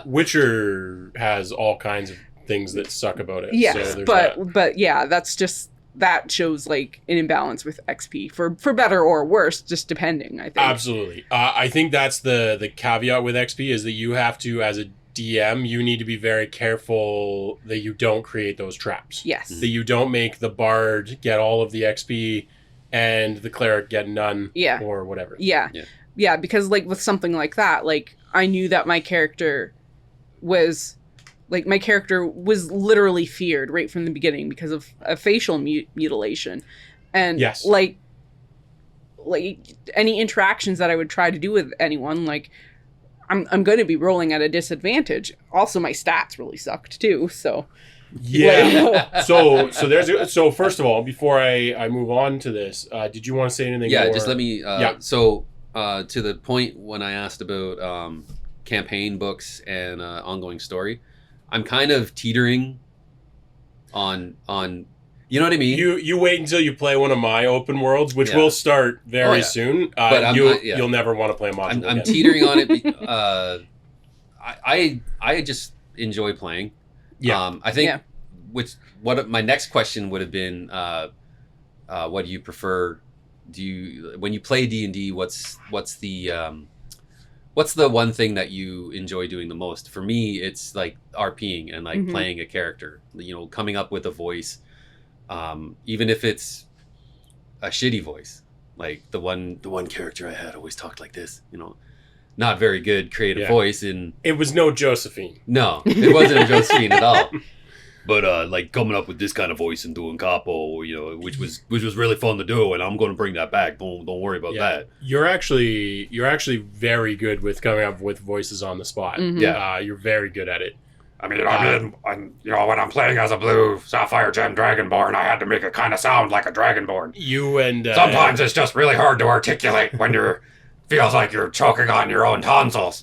Witcher has all kinds of things that suck about it. Yes, so there's that. but yeah, that's just, that shows like an imbalance with XP for better or worse, just depending. I think Absolutely. I think that's the caveat with XP is that you have to, as a DM, you need to be very careful that you don't create those traps. yes, That you don't make the bard get all of the XP and the cleric get none. Yeah. Or whatever. yeah, Yeah. yeah, because like with something like that, like I knew that my character was. Like, my character was literally feared right from the beginning because of a facial mutilation. And, Yes. like, any interactions that I would try to do with anyone, like, I'm going to be rolling at a disadvantage. Also, my stats really sucked, too, so... Yeah. so first of all, before I move on to this, did you want to say anything Yeah, more? just let me. Yeah. So to the point when I asked about campaign books and ongoing story, I'm kind of teetering on. You know what I mean? You wait until you play one of my open worlds, which Yeah. will start very Oh, yeah. soon. But I'm not- yeah. You'll never want to play a module I'm again. teetering on it. I just enjoy playing. Yeah. I think Yeah. what my next question would have been, what do you prefer? When you play D&D, what's the one thing that you enjoy doing the most? For me, it's like RPing and like Mhm. playing a character, coming up with a voice, even if it's a shitty voice. Like the one character I had always talked like this, not very good creative Yeah. voice. And It was no Josephine. no, it wasn't a Josephine at all. But like coming up with this kind of voice and doing capo, which was really fun to do, and I'm going to bring that back. Don't worry about that. You're actually very good with coming up with voices on the spot. Mhm. Yeah. You're very good at it. I mean, when I'm playing as a blue Sapphire Gem Dragonborn, I had to make it kind of sound like a Dragonborn. You and Sometimes it's just really hard to articulate when feels like you're choking on your own tonsils.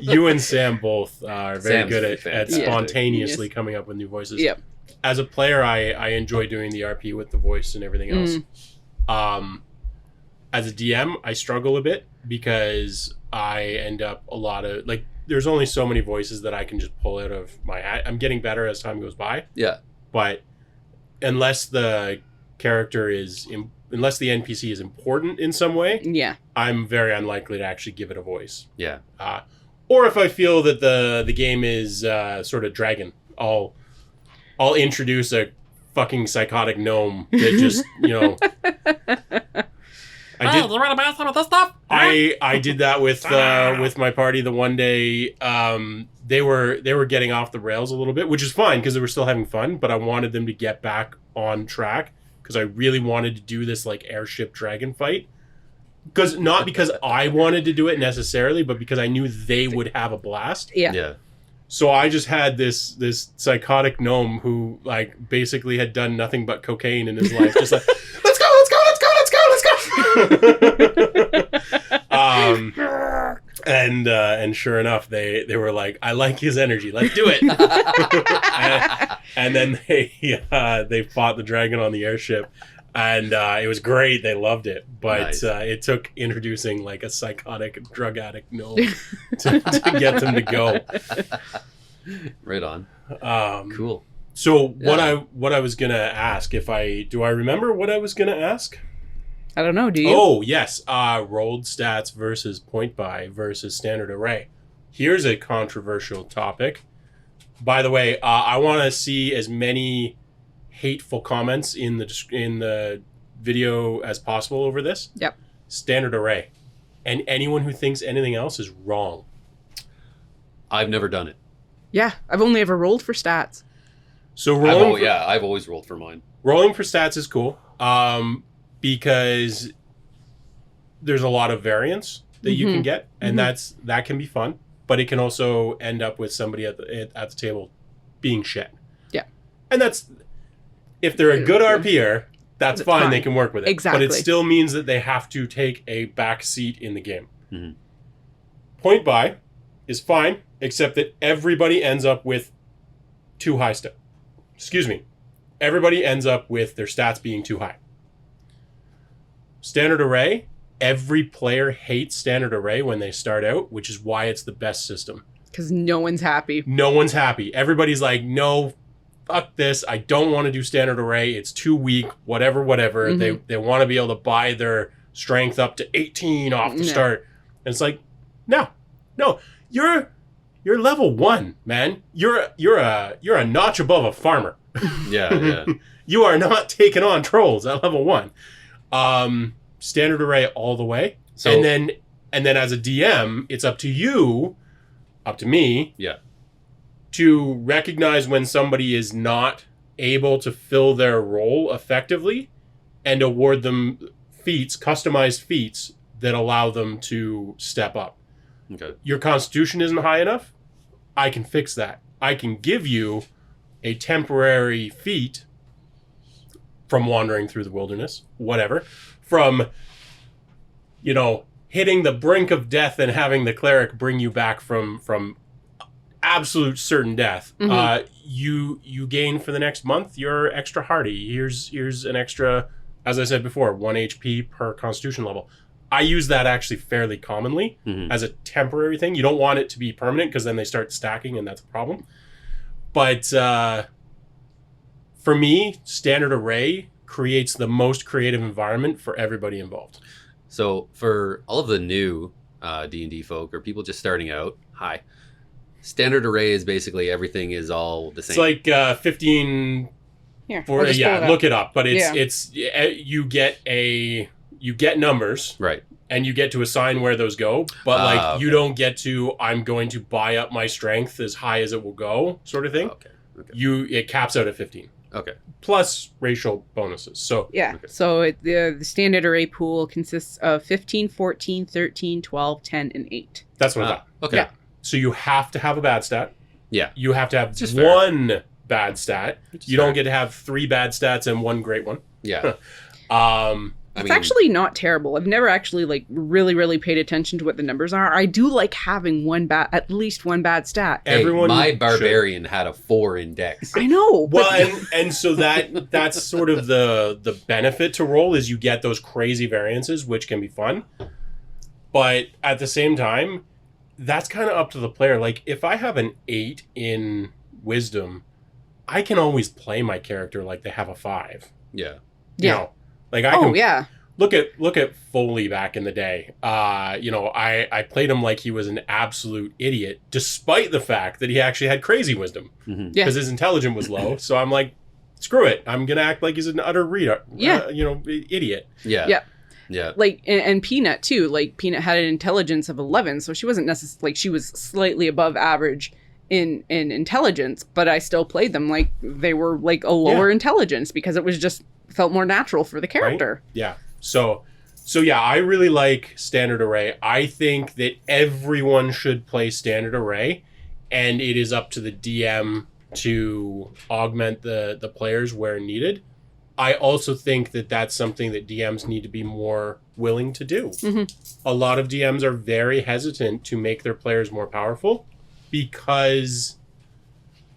you and Sam both are very Sam's good at fantastic. spontaneously Yes. coming up with new voices. Yep. As a player, I enjoy doing the RP with the voice and everything else. As a DM, I struggle a bit because I end up there's only so many voices that I can just pull out of my hat. I'm getting better as time goes by, Yeah. but unless the NPC is important in some way, Yeah. I'm very unlikely to actually give it a voice. Yeah. Or if I feel that the game is sort of dragon, I'll introduce a fucking psychotic gnome that just I did. you want to buy some of this stuff? I did that with my party the one day. They were getting off the rails a little bit, which is fine because they were still having fun. But I wanted them to get back on track because I really wanted to do this like airship dragon fight. Not because I wanted to do it necessarily, but because I knew they would have a blast. Yeah. Yeah. So I just had this psychotic gnome who like basically had done nothing but cocaine in his life, just like let's go. And sure enough, they were like, I like his energy, let's do it. and then they fought the dragon on the airship. And it was great. They loved it. But Nice. It took introducing like a psychotic drug addict gnome to get them to go. Right on. Cool. So Yeah. what I was gonna ask, do I remember what I was gonna ask? I don't know. Do you? Oh yes, rolled stats versus point buy versus standard array. Here's a controversial topic. By the way, I want to see as many hateful comments in the video as possible over this. Yep. Standard array, and anyone who thinks anything else is wrong. I've never done it. Yeah, I've only ever rolled for stats. So rolling, I've always rolled for mine. rolling for stats is cool, because there's a lot of variance that you can get, and that can be fun. But it can also end up with somebody at the table being shit. Yeah, and that's if they're a good RPer, that's fine. They can work with it. Exactly. But it still means that they have to take a back seat in the game. Mm-hmm. Point buy is fine, except that everybody ends up with too high stat. Excuse me. Everybody ends up with their stats being too high. Standard array, every player hates standard array when they start out, which is why it's the best system. Because no one's happy. No one's happy. Everybody's like, no, fuck this. I don't want to do standard array. It's too weak. Whatever. They want to be able to buy their strength up to 18 off the start. And it's like, no. You're level 1, man. You're a notch above a farmer. Yeah. You are not taking on trolls at level 1. Standard array all the way. So and then as a DM, it's up to me, to recognize when somebody is not able to fill their role effectively and award them customized feats that allow them to step up. Okay. Your constitution isn't high enough. I can fix that. I can give you a temporary feat from wandering through the wilderness, whatever, from, hitting the brink of death and having the cleric bring you back from absolute certain death. You gain for the next month, you're extra hardy. Here's an extra, as I said before, 1 HP per constitution level. I use that actually fairly commonly as a temporary thing. You don't want it to be permanent because then they start stacking and that's a problem. But for me, standard array creates the most creative environment for everybody involved. So for all of the new D&D folk or people just starting out, standard array is basically everything is all the same. It's like 15. Here, Look it up. But it's you get numbers, right? And you get to assign where those go. But you don't get to, I'm going to buy up my strength as high as it will go, sort of thing. Okay. It caps out at 15. Okay. Plus racial bonuses. So So the standard array pool consists of 15, 14, 13, 12, 10, and 8. That's what I thought. Okay. Yeah. So you have to have a bad stat. Yeah. You have to have Just one bad stat. You fair. don't get to have 3 bad stats and 1 great one. Yeah. It's actually not terrible. I've never actually really paid attention to what the numbers are. I do like having at least one bad stat. Everyone my barbarian had a 4 in dex. I know. Well, and so that's sort of the benefit to roll is you get those crazy variances, which can be fun. But at the same time, that's kind of up to the player. Like if I have an 8 in wisdom, I can always play my character like they have a 5. Yeah. Like I can look at Foley back in the day. I played him like he was an absolute idiot, despite the fact that he actually had crazy wisdom because his intelligence was low. So I'm like, screw it, I'm gonna act like he's an utter idiot. Yeah. Like and Peanut too. Like Peanut had an intelligence of 11, so she wasn't necessarily she was slightly above average in intelligence, but I still played them like they were like a lower intelligence because it was just felt more natural for the character. Right? Yeah. So yeah, I really like standard array. I think that everyone should play standard array, and it is up to the DM to augment the players where needed. I also think that that's something that DMs need to be more willing to do. A lot of DMs are very hesitant to make their players more powerful because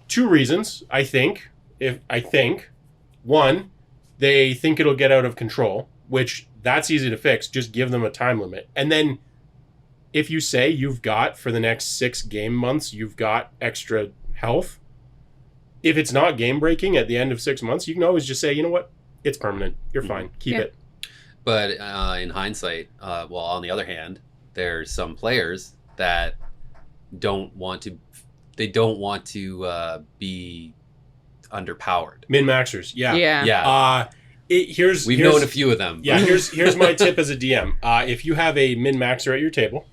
2 reasons, I think. One, they think it'll get out of control, which that's easy to fix. Just give them a time limit. And then if you say you've got for the next 6 game months, you've got extra health, if it's not game breaking at the end of 6 months, you can always just say, you know what? It's permanent. You're fine. Keep it. But in hindsight, on the other hand, there's some players that don't want to be underpowered. Min-maxers. Yeah. We've known a few of them. Yeah, here's my tip as a DM. If you have a min-maxer at your table,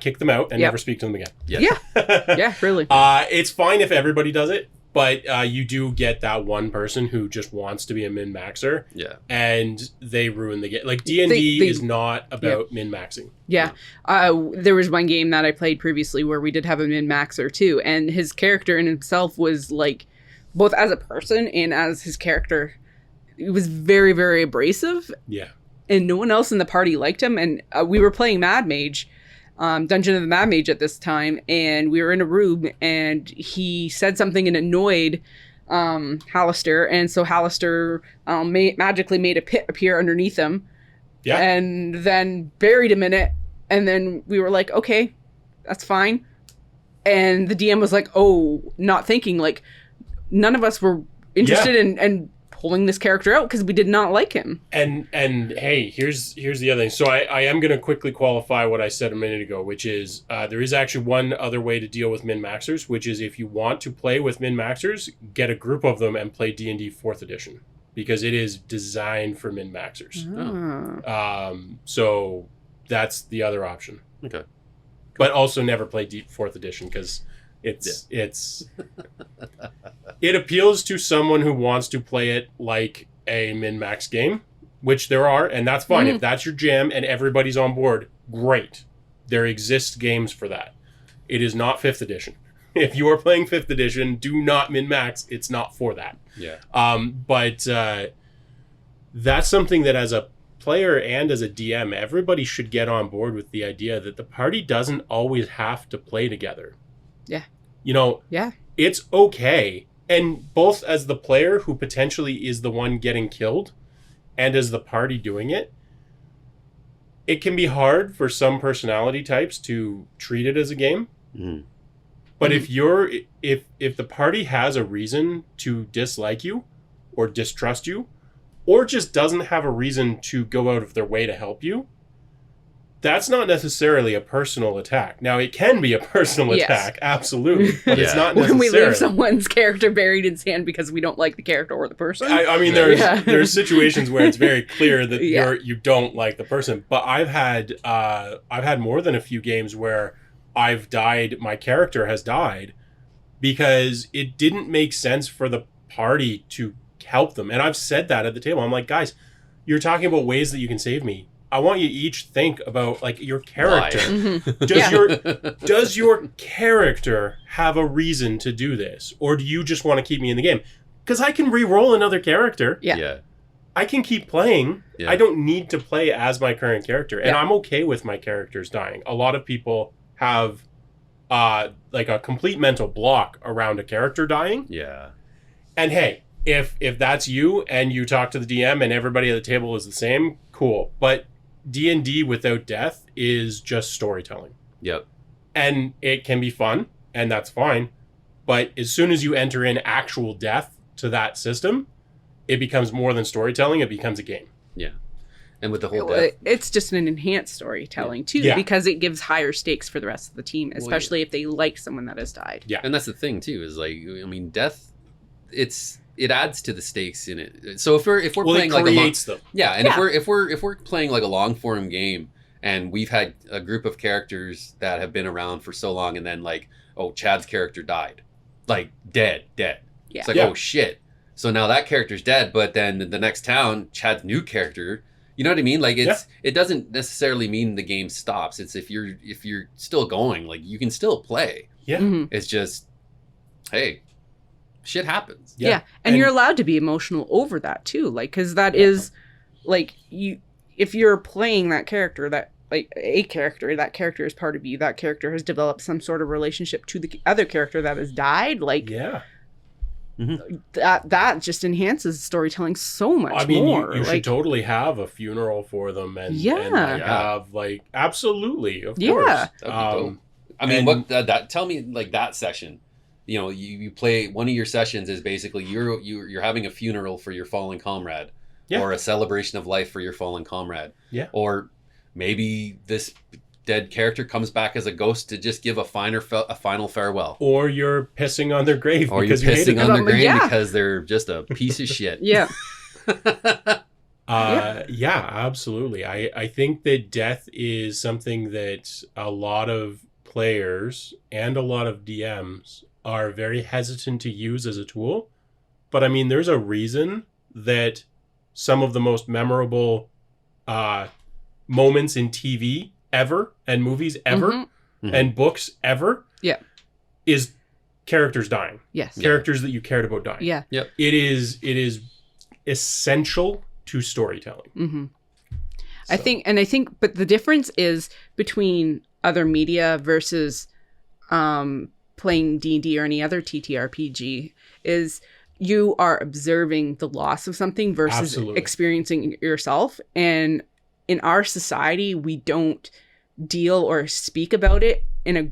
kick them out and Yep. never speak to them again. Yeah. Yeah, really. It's fine if everybody does it, but you do get that one person who just wants to be a min-maxer, Yeah. and they ruin the game. Like, D&D They- is not about min-maxing. Yeah. There was one game that I played previously where we did have a min-maxer too, and his character in himself was like, both as a person and as his character, he was very, very abrasive, Yeah. and no one else in the party liked him. And we were playing Mad Mage, Dungeon of the Mad Mage at this time, and we were in a room, and he said something and annoyed Hallister, and so Hallister magically made a pit appear underneath him, Yeah. and then buried him in it, and then we were like, okay, that's fine. And the DM was like, oh, not thinking, like, none of us were interested in pulling this character out because we did not like him. And hey, here's the other thing. So I am going to quickly qualify what I said a minute ago, which is there is actually one other way to deal with min-maxers, which is if you want to play with min-maxers, get a group of them and play D&D 4th edition, because it is designed for min-maxers. So that's the other option. Okay. But also never play 4th edition, because it's it appeals to someone who wants to play it like a min-max game, which there are, and that's fine. If that's your jam and everybody's on board, great. There exist games for that. It is not 5th edition. If you are playing 5th edition, do not min-max. It's not for that. Yeah. But that's something that as a player and as a DM, everybody should get on board with the idea that the party doesn't always have to play together. Yeah. You know, Yeah. it's okay. And both as the player who potentially is the one getting killed and as the party doing it, it can be hard for some personality types to treat it as a game. Mm. But if the party has a reason to dislike you or distrust you, or just doesn't have a reason to go out of their way to help you, that's not necessarily a personal attack. Now, it can be a personal Yes. attack, absolutely, but it's not necessarily. When we leave someone's character buried in sand because we don't like the character or the person. I mean, Yeah. there's situations where it's very clear that Yeah. you don't like the person. But I've had more than a few games where I've died. My character has died because it didn't make sense for the party to help them. And I've said that at the table. I'm like, guys, you're talking about ways that you can save me. I want you each think about like your character. Mhm. Does your character have a reason to do this, or do you just want to keep me in the game? Because I can re-roll another character. Yeah. Yeah. I can keep playing. Yeah. I don't need to play as my current character, and Yeah. I'm okay with my characters dying. A lot of people have like a complete mental block around a character dying. Yeah. And hey, if that's you and you talk to the DM and everybody at the table is the same, cool. But D&D without death is just storytelling. Yep. And it can be fun, and that's fine. But as soon as you enter in actual death to that system, it becomes more than storytelling. It becomes a game. Yeah. And with the whole death. It's just an enhanced storytelling too, Yeah. because it gives higher stakes for the rest of the team, yeah. especially if they like someone that has died. Yeah. And that's the thing too, is like, I mean, death, it adds to the stakes in it. So if we're playing it like creates them. yeah, and Yeah. if we're playing like a long form game, and we've had a group of characters that have been around for so long, and then like, oh, Chad's character died, like dead. Yeah. It's like, Yeah. oh shit. So now that character's dead, but then the next town, Chad's new character. You know what I mean? Like it doesn't necessarily mean the game stops. It's if you're still going, like you can still play. Yeah. Mhm. It's just, hey, shit happens. Yeah. Yeah. And you're allowed to be emotional over that too. Like, cause that is like if you're playing that character, that like a character, that character is part of you, that character has developed some sort of relationship to the other character that has died. Like Yeah. that just enhances storytelling so much I mean, more. you should like, totally have a funeral for them and Yeah. like, Yeah. have like, absolutely, of Yeah. course. That'd be dope. I mean, and- what that tell me like that session. You know, you play one of your sessions is basically you're having a funeral for your fallen comrade, Yeah. or a celebration of life for your fallen comrade, Yeah. or maybe this dead character comes back as a ghost to just give a final farewell, Or you're pissing on their grave or you're because you hate pissing them. on their grave Yeah. because they're just a piece of shit. yeah. Yeah, absolutely. I think that death is something that a lot of players and a lot of DMs are very hesitant to use as a tool. But I mean, there's a reason that some of the most memorable moments in TV ever and movies ever Mhm. and books ever Yeah. is characters dying. Yes. Characters that you cared about dying. Yeah. It is essential to storytelling. Mm-hmm. So. I think, but the difference is between other media versus playing D&D or any other TTRPG is you are observing the loss of something versus Absolutely. experiencing it yourself. And in our society, we don't deal or speak about it in a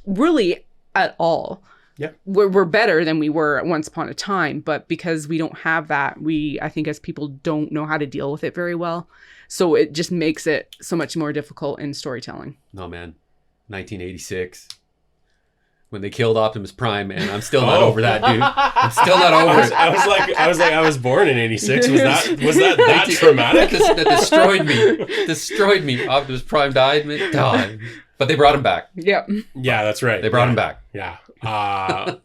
really at all. Yeah. We're better than we were once upon a time, but because we don't have that, I think as people don't know how to deal with it very well. So it just makes it so much more difficult in storytelling. No, man. 1986. When they killed Optimus Prime, man. I'm still not over that, dude. I'm still not over it. I was born in 86. Was that traumatic? That destroyed me. Optimus Prime died, man. God. But they brought him back. Yep. Yeah, that's right. They brought him back. Yeah. I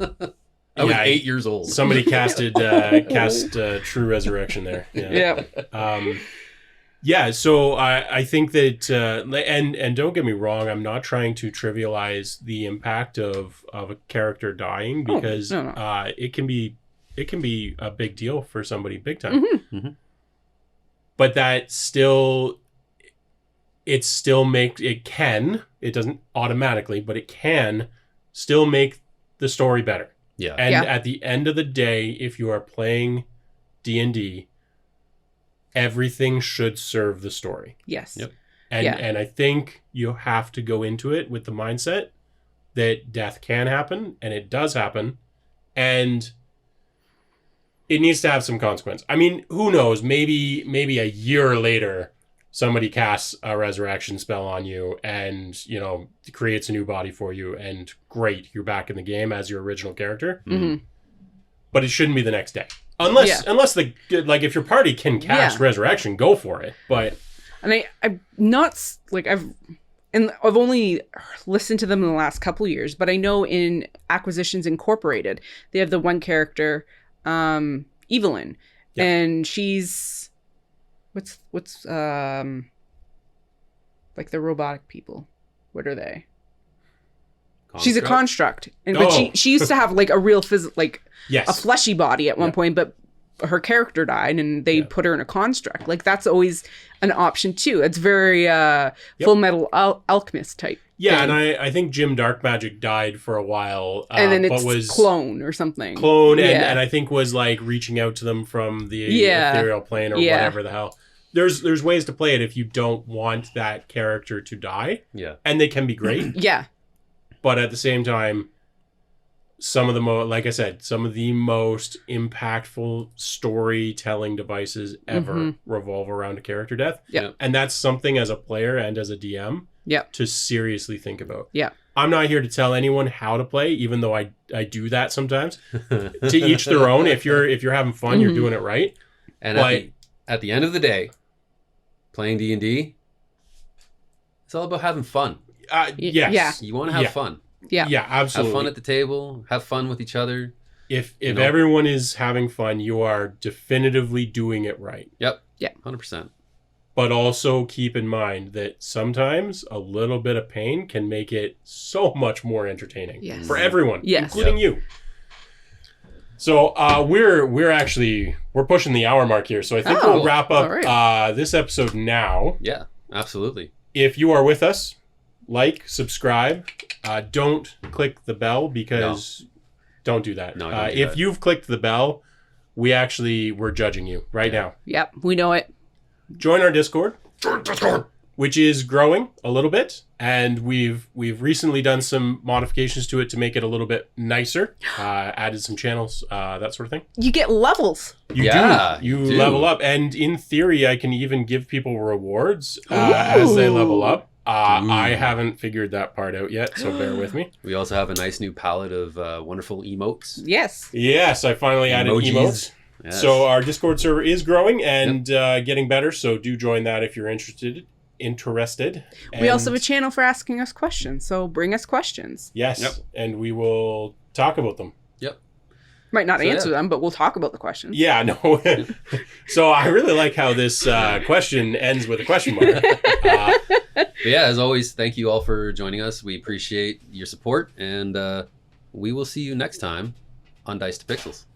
was 8 years old. Somebody cast True Resurrection there. Yeah. Yeah. So I think that and don't get me wrong, I'm not trying to trivialize the impact of a character dying because no. it can be a big deal for somebody big time. Mm-hmm. Mm-hmm. But that still it doesn't automatically, but it can still make the story better. Yeah. And at the end of the day, if you are playing D&D, everything should serve the story. Yes. Yep. And I think you have to go into it with the mindset that death can happen, and it does happen, and it needs to have some consequence. I mean, who knows? Maybe a year later, somebody casts a resurrection spell on you and, creates a new body for you, and great, you're back in the game as your original character. Mm-hmm. But it shouldn't be the next day. Unless if your party can cast resurrection, go for it. But I've only listened to them in the last couple of years, but I know in Acquisitions Incorporated, they have the one character, Evelyn, and she's what's like the robotic people. What are they? Construct? She's a construct, but she used to have like a real yes. a fleshy body at one point, but her character died and they put her in a construct. Like that's always an option too. It's very Full Metal Alchemist type. Yeah, thing. and I think Jim Darkmagic died for a while, and then it's was clone or something. And I think was like reaching out to them from the ethereal plane or whatever the hell. There's ways to play it if you don't want that character to die. Yeah, and they can be great. Yeah. But at the same time, some of the most impactful storytelling devices ever revolve around a character death. Yeah. And that's something as a player and as a DM to seriously think about. Yeah. I'm not here to tell anyone how to play, even though I do that sometimes. To each their own. If you're having fun, you're doing it right. And at the end of the day, playing D&D, it's all about having fun. Yes. Yeah. You want to have fun. Yeah. Yeah, absolutely. Have fun at the table. Have fun with each other. If everyone is having fun, you are definitively doing it right. Yep. Yeah. 100%. But also keep in mind that sometimes a little bit of pain can make it so much more entertaining for everyone, including you. So we're pushing the hour mark here. So I think we'll wrap up this episode now. Yeah, absolutely. If you are with us, like, subscribe. Don't click the bell because don't do that. No, don't do if that. you've clicked the bell, we're judging you right now. Yep. We know it. Join our Discord, which is growing a little bit, and we've recently done some modifications to it to make it a little bit nicer. Added some channels, that sort of thing. You get levels. You do level up, and in theory, I can even give people rewards as they level up. I haven't figured that part out yet, so bear with me. We also have a nice new palette of wonderful emotes. Yes. Yes, I finally added emotes. Yes. So our Discord server is growing and getting better. So do join that if you're interested. We also have a channel for asking us questions, so bring us questions. Yes, Yep. and we will talk about them. Yep. Might not So, answer yeah. them, but we'll talk about the questions. Yeah, no. So I really like how this question ends with a question mark. But yeah, as always, thank you all for joining us. We appreciate your support, and we will see you next time on Dice to Pixels.